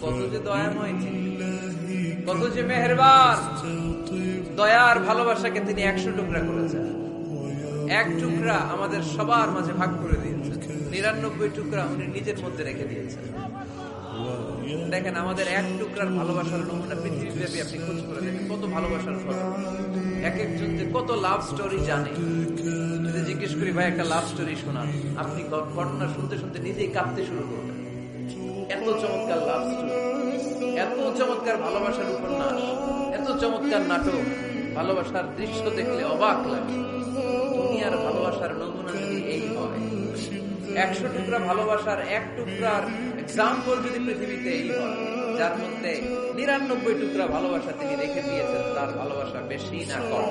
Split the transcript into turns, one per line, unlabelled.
কত যে দয়াময় তিনি, কত যে মেহেরবান। দয়ার ভালোবাসাকে তিনি 100 টুকরা করেছেন। 1 টুকরা আমাদের সবার মাঝে ভাগ করে দিয়েছেন, 99 টুকরা উনি নিজের মধ্যে রেখে দিয়েছেন। দেখেন আমাদের 1 টুকরার ভালোবাসার নমুনা পৃথিবীব্যাপী আপনি খোঁজ করে দেখেন, কত ভালোবাসার ঘটনা। এক একজন যে কত লাভ স্টোরি জানে। যদি জিজ্ঞেস করি ভাই একটা লাভ স্টোরি শোনান, আপনি ঘটনা শুনতে শুনতে নিজেই কাঁদতে শুরু করবেন। এত চমৎকার লাভ স্টোরি, এত চমৎকার ভালোবাসার উপন্যাস, এত চমৎকার নাটক, ভালোবাসার দৃশ্য দেখলে অবাক লাগে। দুনিয়ার ভালোবাসার নমুনা যদি এই হয়, 100 টুকরা ভালোবাসার 1 টুকরার এক্সাম্পল যদি পৃথিবীতে এই হয়, যার মধ্যে 99 টুকরা ভালোবাসা তিনি রেখে দিয়েছেন, তার ভালোবাসা বেশি না কম?